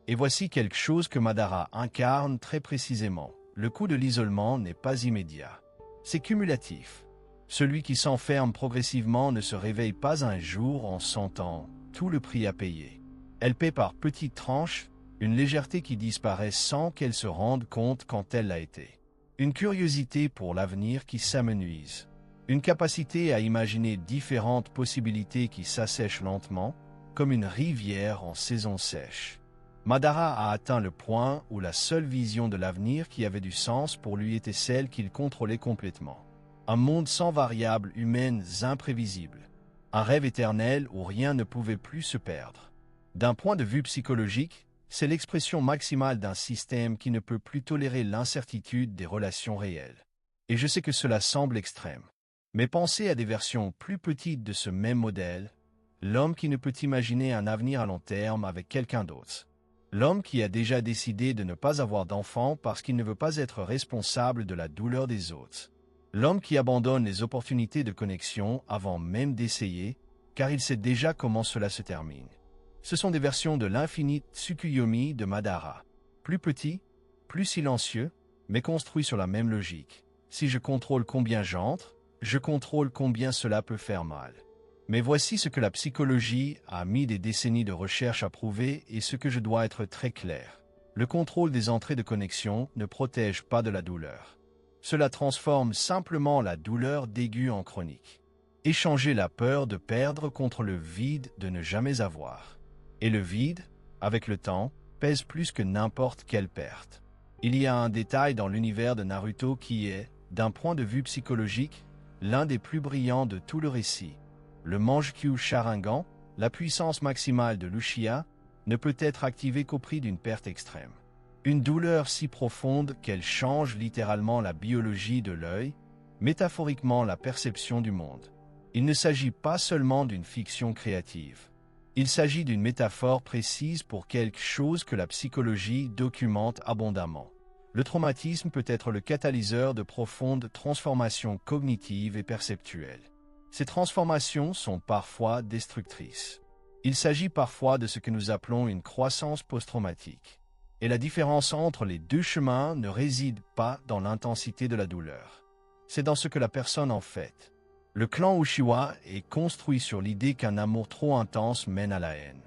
Et voici quelque chose que Madara incarne très précisément. Le coût de l'isolement n'est pas immédiat. C'est cumulatif. Celui qui s'enferme progressivement ne se réveille pas un jour en sentant tout le prix à payer. Elle paie par petites tranches, une légèreté qui disparaît sans qu'elle se rende compte quand elle l'a été. Une curiosité pour l'avenir qui s'amenuise. Une capacité à imaginer différentes possibilités qui s'assèchent lentement, comme une rivière en saison sèche. Madara a atteint le point où la seule vision de l'avenir qui avait du sens pour lui était celle qu'il contrôlait complètement. Un monde sans variables humaines imprévisibles. Un rêve éternel où rien ne pouvait plus se perdre. D'un point de vue psychologique, c'est l'expression maximale d'un système qui ne peut plus tolérer l'incertitude des relations réelles. Et je sais que cela semble extrême. Mais pensez à des versions plus petites de ce même modèle, l'homme qui ne peut imaginer un avenir à long terme avec quelqu'un d'autre. L'homme qui a déjà décidé de ne pas avoir d'enfant parce qu'il ne veut pas être responsable de la douleur des autres. L'homme qui abandonne les opportunités de connexion avant même d'essayer, car il sait déjà comment cela se termine. Ce sont des versions de l'infinite Tsukuyomi de Madara. Plus petits, plus silencieux, mais construits sur la même logique. Si je contrôle combien j'entre, je contrôle combien cela peut faire mal. Mais voici ce que la psychologie a mis des décennies de recherche à prouver et ce que je dois être très clair. Le contrôle des entrées de connexion ne protège pas de la douleur. Cela transforme simplement la douleur d'aigu en chronique. Échanger la peur de perdre contre le vide de ne jamais avoir. Et le vide, avec le temps, pèse plus que n'importe quelle perte. Il y a un détail dans l'univers de Naruto qui est, d'un point de vue psychologique, l'un des plus brillants de tout le récit. Le Manjkyū Sharingan, la puissance maximale de l'Uchiha, ne peut être activée qu'au prix d'une perte extrême. Une douleur si profonde qu'elle change littéralement la biologie de l'œil, métaphoriquement la perception du monde. Il ne s'agit pas seulement d'une fiction créative. Il s'agit d'une métaphore précise pour quelque chose que la psychologie documente abondamment. Le traumatisme peut être le catalyseur de profondes transformations cognitives et perceptuelles. Ces transformations sont parfois destructrices. Il s'agit parfois de ce que nous appelons une croissance post-traumatique. Et la différence entre les deux chemins ne réside pas dans l'intensité de la douleur. C'est dans ce que la personne en fait. Le clan Uchiwa est construit sur l'idée qu'un amour trop intense mène à la haine.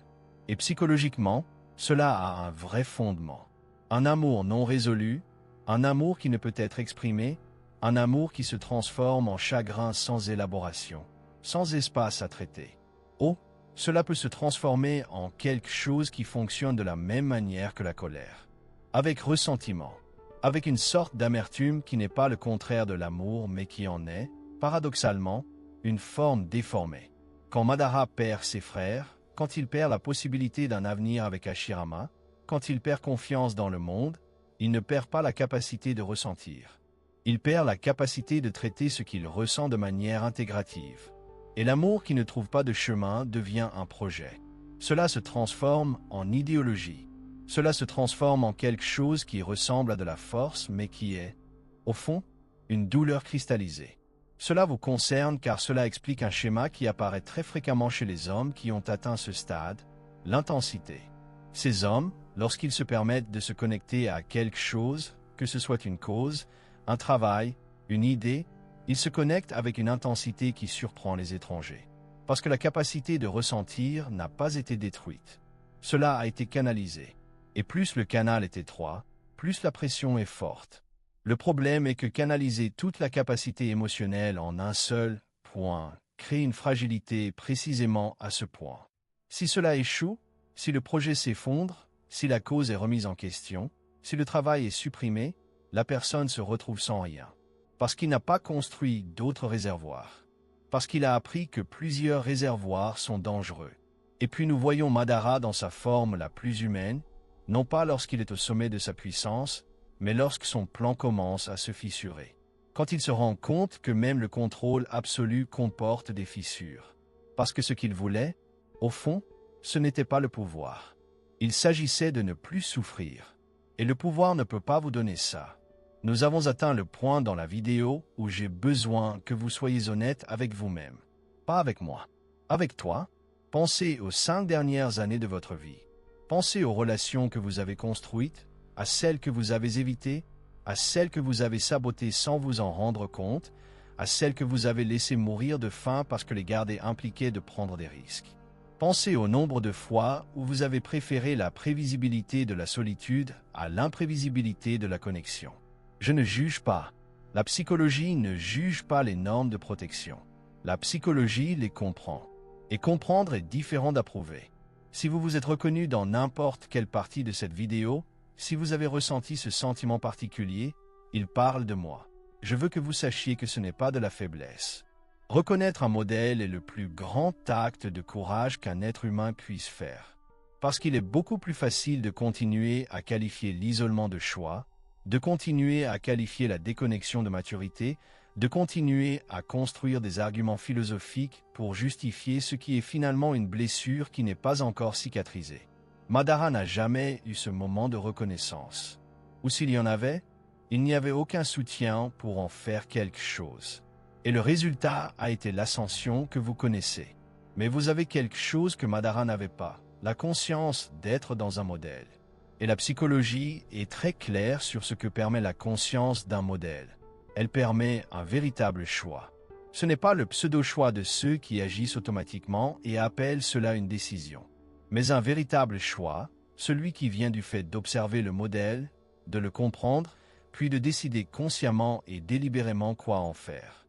Et psychologiquement, cela a un vrai fondement. Un amour non résolu, un amour qui ne peut être exprimé, un amour qui se transforme en chagrin sans élaboration, sans espace à traiter. Oh, cela peut se transformer en quelque chose qui fonctionne de la même manière que la colère. Avec ressentiment, avec une sorte d'amertume qui n'est pas le contraire de l'amour mais qui en est, paradoxalement, une forme déformée. Quand Madara perd ses frères, quand il perd la possibilité d'un avenir avec Hashirama, quand il perd confiance dans le monde, il ne perd pas la capacité de ressentir. Il perd la capacité de traiter ce qu'il ressent de manière intégrative. Et l'amour qui ne trouve pas de chemin devient un projet. Cela se transforme en idéologie. Cela se transforme en quelque chose qui ressemble à de la force mais qui est, au fond, une douleur cristallisée. Cela vous concerne car cela explique un schéma qui apparaît très fréquemment chez les hommes qui ont atteint ce stade, l'intensité. Ces hommes, lorsqu'ils se permettent de se connecter à quelque chose, que ce soit une cause, un travail, une idée, ils se connectent avec une intensité qui surprend les étrangers. Parce que la capacité de ressentir n'a pas été détruite. Cela a été canalisé. Et plus le canal est étroit, plus la pression est forte. Le problème est que canaliser toute la capacité émotionnelle en un seul point crée une fragilité précisément à ce point. Si cela échoue, si le projet s'effondre, si la cause est remise en question, si le travail est supprimé, la personne se retrouve sans rien. Parce qu'il n'a pas construit d'autres réservoirs. Parce qu'il a appris que plusieurs réservoirs sont dangereux. Et puis nous voyons Madara dans sa forme la plus humaine, non pas lorsqu'il est au sommet de sa puissance, mais lorsque son plan commence à se fissurer. Quand il se rend compte que même le contrôle absolu comporte des fissures. Parce que ce qu'il voulait, au fond, ce n'était pas le pouvoir. Il s'agissait de ne plus souffrir. Et le pouvoir ne peut pas vous donner ça. Nous avons atteint le point dans la vidéo où j'ai besoin que vous soyez honnête avec vous-même. Pas avec moi. Avec toi. Pensez aux 5 dernières années de votre vie. Pensez aux relations que vous avez construites, à celles que vous avez évitées, à celles que vous avez sabotées sans vous en rendre compte, à celles que vous avez laissées mourir de faim parce que les garder impliquait de prendre des risques. Pensez au nombre de fois où vous avez préféré la prévisibilité de la solitude à l'imprévisibilité de la connexion. Je ne juge pas. La psychologie ne juge pas les normes de protection. La psychologie les comprend. Et comprendre est différent d'approuver. Si vous vous êtes reconnu dans n'importe quelle partie de cette vidéo, si vous avez ressenti ce sentiment particulier, il parle de moi. Je veux que vous sachiez que ce n'est pas de la faiblesse. Reconnaître un modèle est le plus grand acte de courage qu'un être humain puisse faire. Parce qu'il est beaucoup plus facile de continuer à qualifier l'isolement de choix, de continuer à qualifier la déconnexion de maturité, de continuer à construire des arguments philosophiques pour justifier ce qui est finalement une blessure qui n'est pas encore cicatrisée. Madara n'a jamais eu ce moment de reconnaissance. Ou s'il y en avait, il n'y avait aucun soutien pour en faire quelque chose. Et le résultat a été l'ascension que vous connaissez. Mais vous avez quelque chose que Madara n'avait pas, la conscience d'être dans un modèle. Et la psychologie est très claire sur ce que permet la conscience d'un modèle. Elle permet un véritable choix. Ce n'est pas le pseudo-choix de ceux qui agissent automatiquement et appellent cela une décision, mais un véritable choix, celui qui vient du fait d'observer le modèle, de le comprendre, puis de décider consciemment et délibérément quoi en faire.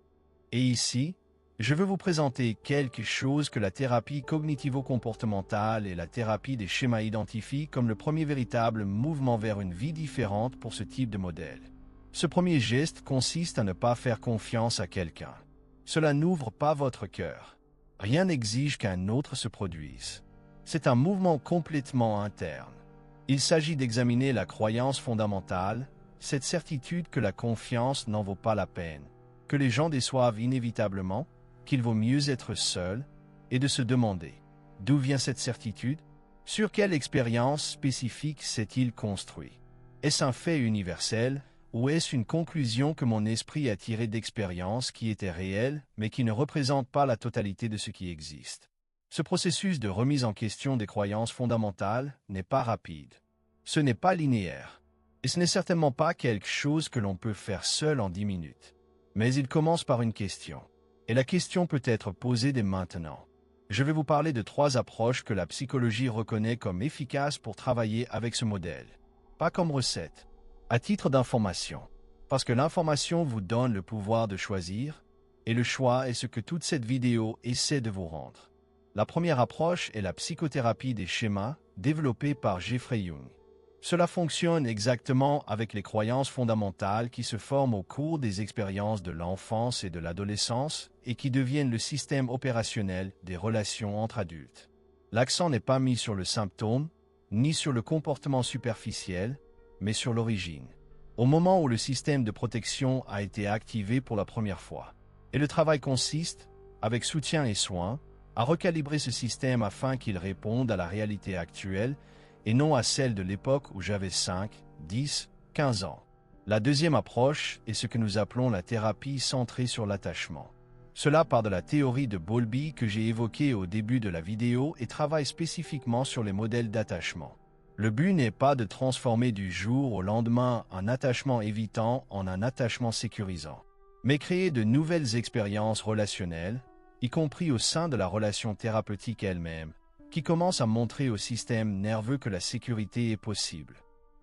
Et ici, je veux vous présenter quelque chose que la thérapie cognitivo-comportementale et la thérapie des schémas identifient comme le premier véritable mouvement vers une vie différente pour ce type de modèle. Ce premier geste consiste à ne pas faire confiance à quelqu'un. Cela n'ouvre pas votre cœur. Rien n'exige qu'un autre se produise. C'est un mouvement complètement interne. Il s'agit d'examiner la croyance fondamentale, cette certitude que la confiance n'en vaut pas la peine, que les gens déçoivent inévitablement, qu'il vaut mieux être seul, et de se demander d'où vient cette certitude, sur quelle expérience spécifique s'est-il construit. Est-ce un fait universel, ou est-ce une conclusion que mon esprit a tirée d'expériences qui étaient réelles, mais qui ne représentent pas la totalité de ce qui existe? Ce processus de remise en question des croyances fondamentales n'est pas rapide. Ce n'est pas linéaire. Et ce n'est certainement pas quelque chose que l'on peut faire seul en 10 minutes. Mais il commence par une question. Et la question peut être posée dès maintenant. Je vais vous parler de 3 approches que la psychologie reconnaît comme efficaces pour travailler avec ce modèle. Pas comme recette. À titre d'information. Parce que l'information vous donne le pouvoir de choisir, et le choix est ce que toute cette vidéo essaie de vous rendre. La première approche est la psychothérapie des schémas, développée par Jeffrey Young. Cela fonctionne exactement avec les croyances fondamentales qui se forment au cours des expériences de l'enfance et de l'adolescence et qui deviennent le système opérationnel des relations entre adultes. L'accent n'est pas mis sur le symptôme, ni sur le comportement superficiel, mais sur l'origine, au moment où le système de protection a été activé pour la première fois. Et le travail consiste, avec soutien et soin, à recalibrer ce système afin qu'il réponde à la réalité actuelle et non à celle de l'époque où j'avais 5, 10, 15 ans. La deuxième approche est ce que nous appelons la thérapie centrée sur l'attachement. Cela part de la théorie de Bowlby que j'ai évoquée au début de la vidéo et travaille spécifiquement sur les modèles d'attachement. Le but n'est pas de transformer du jour au lendemain un attachement évitant en un attachement sécurisant, mais créer de nouvelles expériences relationnelles, y compris au sein de la relation thérapeutique elle-même, qui commence à montrer au système nerveux que la sécurité est possible,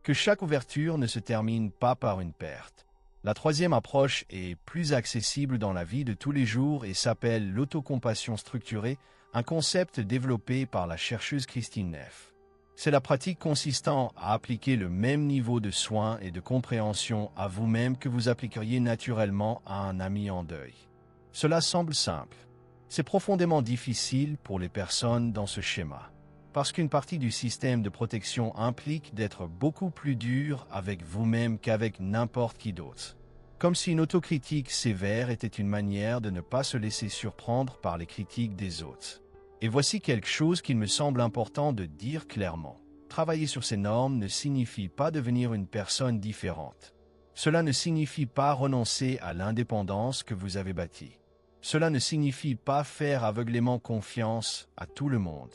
que chaque ouverture ne se termine pas par une perte. La troisième approche est plus accessible dans la vie de tous les jours et s'appelle l'autocompassion structurée, un concept développé par la chercheuse Christine Neff. C'est la pratique consistant à appliquer le même niveau de soin et de compréhension à vous-même que vous appliqueriez naturellement à un ami en deuil. Cela semble simple. C'est profondément difficile pour les personnes dans ce schéma, parce qu'une partie du système de protection implique d'être beaucoup plus dur avec vous-même qu'avec n'importe qui d'autre. Comme si une autocritique sévère était une manière de ne pas se laisser surprendre par les critiques des autres. Et voici quelque chose qu'il me semble important de dire clairement. Travailler sur ces normes ne signifie pas devenir une personne différente. Cela ne signifie pas renoncer à l'indépendance que vous avez bâtie. Cela ne signifie pas faire aveuglément confiance à tout le monde.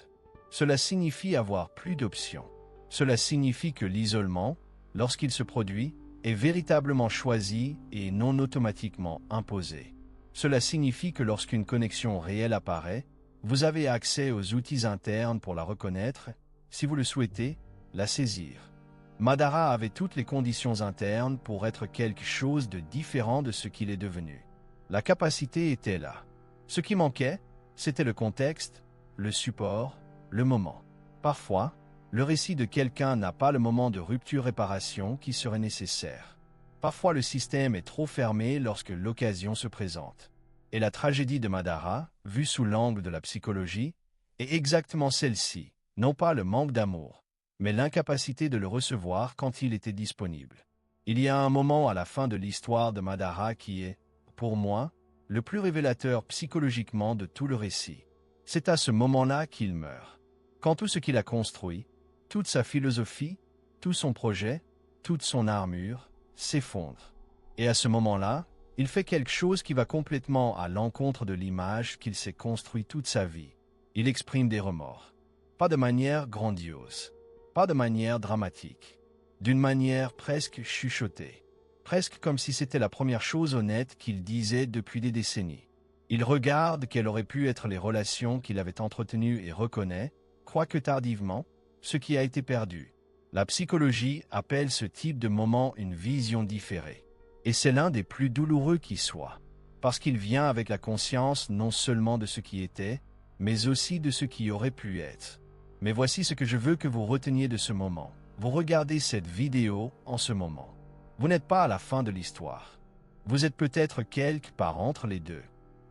Cela signifie avoir plus d'options. Cela signifie que l'isolement, lorsqu'il se produit, est véritablement choisi et non automatiquement imposé. Cela signifie que lorsqu'une connexion réelle apparaît, vous avez accès aux outils internes pour la reconnaître, si vous le souhaitez, la saisir. Madara avait toutes les conditions internes pour être quelque chose de différent de ce qu'il est devenu. La capacité était là. Ce qui manquait, c'était le contexte, le support, le moment. Parfois, le récit de quelqu'un n'a pas le moment de rupture-réparation qui serait nécessaire. Parfois, le système est trop fermé lorsque l'occasion se présente. Et la tragédie de Madara, vue sous l'angle de la psychologie, est exactement celle-ci, non pas le manque d'amour, mais l'incapacité de le recevoir quand il était disponible. Il y a un moment à la fin de l'histoire de Madara qui est, pour moi, le plus révélateur psychologiquement de tout le récit. C'est à ce moment-là qu'il meurt. Quand tout ce qu'il a construit, toute sa philosophie, tout son projet, toute son armure, s'effondre. Et à ce moment-là, il fait quelque chose qui va complètement à l'encontre de l'image qu'il s'est construit toute sa vie. il exprime des remords. Pas de manière grandiose, pas de manière dramatique, d'une manière presque chuchotée, presque comme si c'était la première chose honnête qu'il disait depuis des décennies. Il regarde quelles auraient pu être les relations qu'il avait entretenues et reconnaît, quoique tardivement, ce qui a été perdu. La psychologie appelle ce type de moment une vision différée. Et c'est l'un des plus douloureux qui soit, parce qu'il vient avec la conscience non seulement de ce qui était, mais aussi de ce qui aurait pu être. Mais voici ce que je veux que vous reteniez de ce moment. Vous regardez cette vidéo en ce moment. Vous n'êtes pas à la fin de l'histoire. Vous êtes peut-être quelque part entre les deux.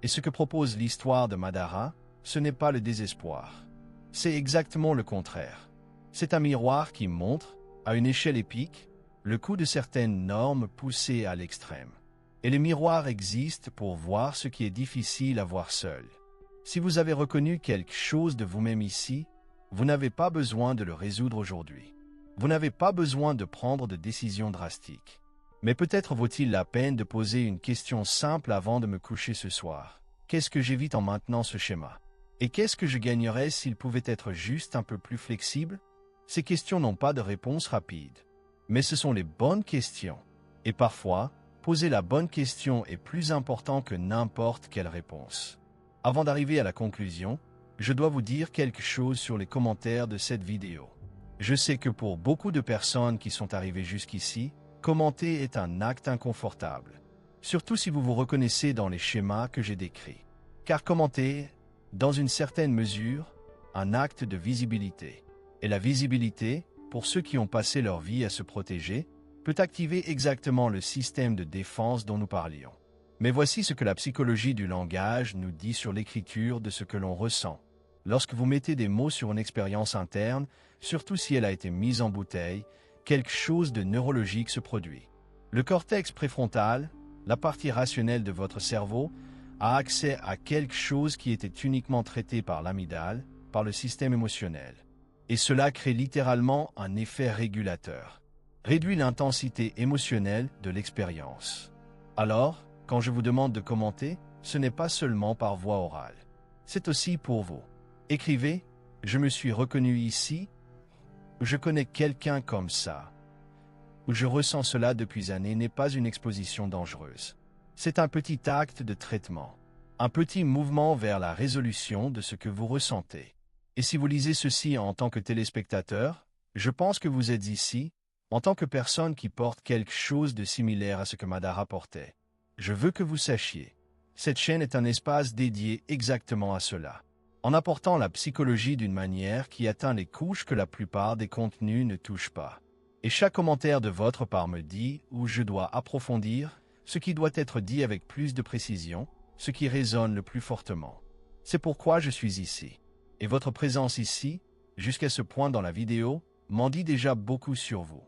Et ce que propose l'histoire de Madara, ce n'est pas le désespoir. C'est exactement le contraire. C'est un miroir qui montre, à une échelle épique, le coût de certaines normes poussées à l'extrême. Et le miroir existe pour voir ce qui est difficile à voir seul. Si vous avez reconnu quelque chose de vous-même ici, vous n'avez pas besoin de le résoudre aujourd'hui. Vous n'avez pas besoin de prendre de décisions drastiques. Mais peut-être vaut-il la peine de poser une question simple avant de me coucher ce soir. Qu'est-ce que j'évite en maintenant ce schéma? Et qu'est-ce que je gagnerais s'il pouvait être juste un peu plus flexible? Ces questions n'ont pas de réponse rapide. Mais ce sont les bonnes questions. Et parfois, poser la bonne question est plus important que n'importe quelle réponse. Avant d'arriver à la conclusion, je dois vous dire quelque chose sur les commentaires de cette vidéo. Je sais que pour beaucoup de personnes qui sont arrivées jusqu'ici, commenter est un acte inconfortable. Surtout si vous vous reconnaissez dans les schémas que j'ai décrits. Car commenter, dans une certaine mesure, un acte de visibilité. Et la visibilité, pour ceux qui ont passé leur vie à se protéger, peut activer exactement le système de défense dont nous parlions. Mais voici ce que la psychologie du langage nous dit sur l'écriture de ce que l'on ressent. Lorsque vous mettez des mots sur une expérience interne, surtout si elle a été mise en bouteille, quelque chose de neurologique se produit. Le cortex préfrontal, la partie rationnelle de votre cerveau, a accès à quelque chose qui était uniquement traité par l'amygdale, par le système émotionnel. Et cela crée littéralement un effet régulateur. Réduit l'intensité émotionnelle de l'expérience. Alors, quand je vous demande de commenter, ce n'est pas seulement par voie orale. C'est aussi pour vous. Écrivez « Je me suis reconnu ici » ou « Je connais quelqu'un comme ça » ou « Je ressens cela depuis années » n'est pas une exposition dangereuse. C'est un petit acte de traitement. Un petit mouvement vers la résolution de ce que vous ressentez. Et si vous lisez ceci en tant que téléspectateur, je pense que vous êtes ici, en tant que personne qui porte quelque chose de similaire à ce que Madara portait. Je veux que vous sachiez. Cette chaîne est un espace dédié exactement à cela. En apportant la psychologie d'une manière qui atteint les couches que la plupart des contenus ne touchent pas. Et chaque commentaire de votre part me dit où je dois approfondir, ce qui doit être dit avec plus de précision, ce qui résonne le plus fortement. C'est pourquoi je suis ici. Et votre présence ici, jusqu'à ce point dans la vidéo, m'en dit déjà beaucoup sur vous.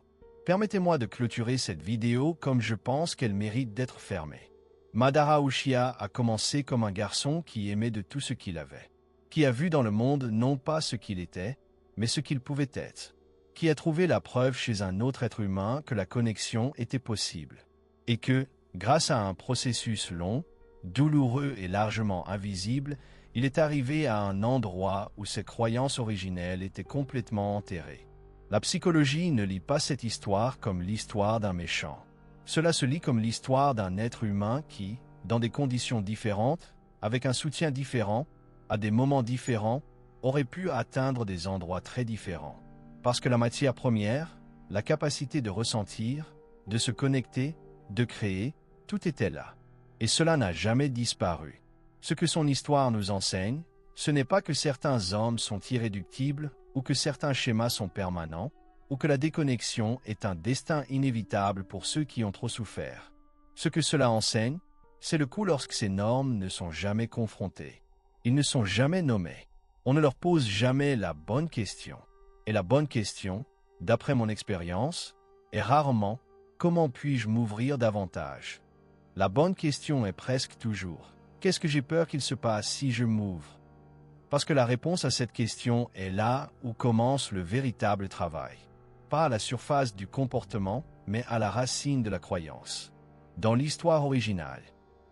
Permettez-moi de clôturer cette vidéo comme je pense qu'elle mérite d'être fermée. Madara Uchiha a commencé comme un garçon qui aimait de tout ce qu'il avait. Qui a vu dans le monde non pas ce qu'il était, mais ce qu'il pouvait être. Qui a trouvé la preuve chez un autre être humain que la connexion était possible. Et que, grâce à un processus long, douloureux et largement invisible, il est arrivé à un endroit où ses croyances originelles étaient complètement enterrées. La psychologie ne lit pas cette histoire comme l'histoire d'un méchant. Cela se lit comme l'histoire d'un être humain qui, dans des conditions différentes, avec un soutien différent, à des moments différents, aurait pu atteindre des endroits très différents. Parce que la matière première, la capacité de ressentir, de se connecter, de créer, tout était là. Et cela n'a jamais disparu. Ce que son histoire nous enseigne, ce n'est pas que certains hommes sont irréductibles ou que certains schémas sont permanents, ou que la déconnexion est un destin inévitable pour ceux qui ont trop souffert. Ce que cela enseigne, c'est le coup lorsque ces normes ne sont jamais confrontées. Ils ne sont jamais nommés. On ne leur pose jamais la bonne question. Et la bonne question, d'après mon expérience, est rarement « Comment puis-je m'ouvrir davantage ?» La bonne question est presque toujours « Qu'est-ce que j'ai peur qu'il se passe si je m'ouvre ?» Parce que la réponse à cette question est là où commence le véritable travail. Pas à la surface du comportement, mais à la racine de la croyance. Dans l'histoire originale,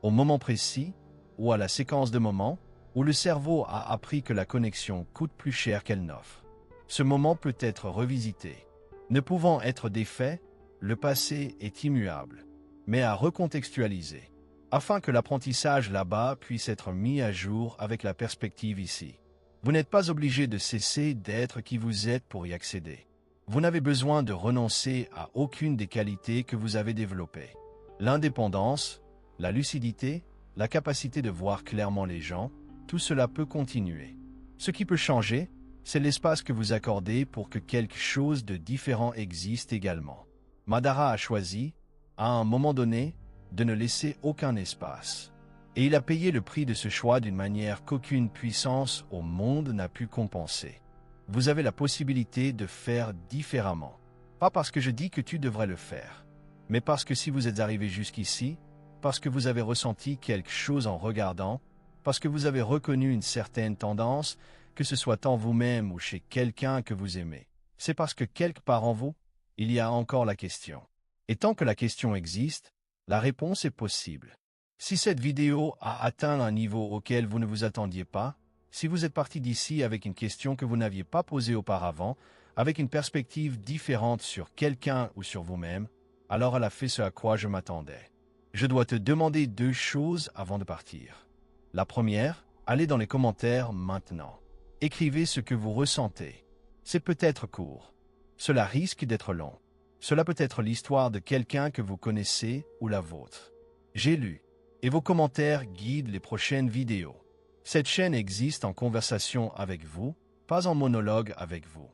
au moment précis, ou à la séquence de moments, où le cerveau a appris que la connexion coûte plus cher qu'elle n'offre. Ce moment peut être revisité. Ne pouvant être défait, le passé est immuable, mais à recontextualiser, afin que l'apprentissage là-bas puisse être mis à jour avec la perspective ici. Vous n'êtes pas obligé de cesser d'être qui vous êtes pour y accéder. Vous n'avez besoin de renoncer à aucune des qualités que vous avez développées. L'indépendance, la lucidité, la capacité de voir clairement les gens, tout cela peut continuer. Ce qui peut changer, c'est l'espace que vous accordez pour que quelque chose de différent existe également. Madara a choisi, à un moment donné, de ne laisser aucun espace. Et il a payé le prix de ce choix d'une manière qu'aucune puissance au monde n'a pu compenser. Vous avez la possibilité de faire différemment. Pas parce que je dis que tu devrais le faire, mais parce que si vous êtes arrivé jusqu'ici, parce que vous avez ressenti quelque chose en regardant, parce que vous avez reconnu une certaine tendance, que ce soit en vous-même ou chez quelqu'un que vous aimez, c'est parce que quelque part en vous, il y a encore la question. Et tant que la question existe, la réponse est possible. Si cette vidéo a atteint un niveau auquel vous ne vous attendiez pas, si vous êtes parti d'ici avec une question que vous n'aviez pas posée auparavant, avec une perspective différente sur quelqu'un ou sur vous-même, alors elle a fait ce à quoi je m'attendais. Je dois te demander 2 choses avant de partir. La première, allez dans les commentaires maintenant. Écrivez ce que vous ressentez. C'est peut-être court. Cela risque d'être long. Cela peut être l'histoire de quelqu'un que vous connaissez ou la vôtre. J'ai lu. Et vos commentaires guident les prochaines vidéos. Cette chaîne existe en conversation avec vous, pas en monologue avec vous.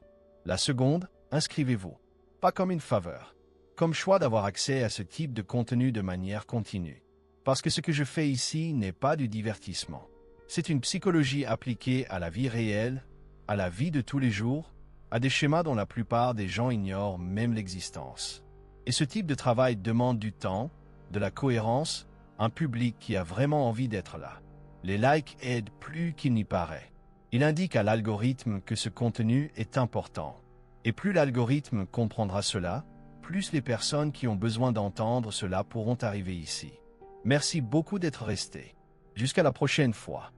La seconde, inscrivez-vous. Pas comme une faveur. Comme choix d'avoir accès à ce type de contenu de manière continue. Parce que ce que je fais ici n'est pas du divertissement. C'est une psychologie appliquée à la vie réelle, à la vie de tous les jours, à des schémas dont la plupart des gens ignorent même l'existence. Et ce type de travail demande du temps, de la cohérence, un public qui a vraiment envie d'être là. Les likes aident plus qu'il n'y paraît. Il indique à l'algorithme que ce contenu est important. Et plus l'algorithme comprendra cela, plus les personnes qui ont besoin d'entendre cela pourront arriver ici. Merci beaucoup d'être restés. Jusqu'à la prochaine fois.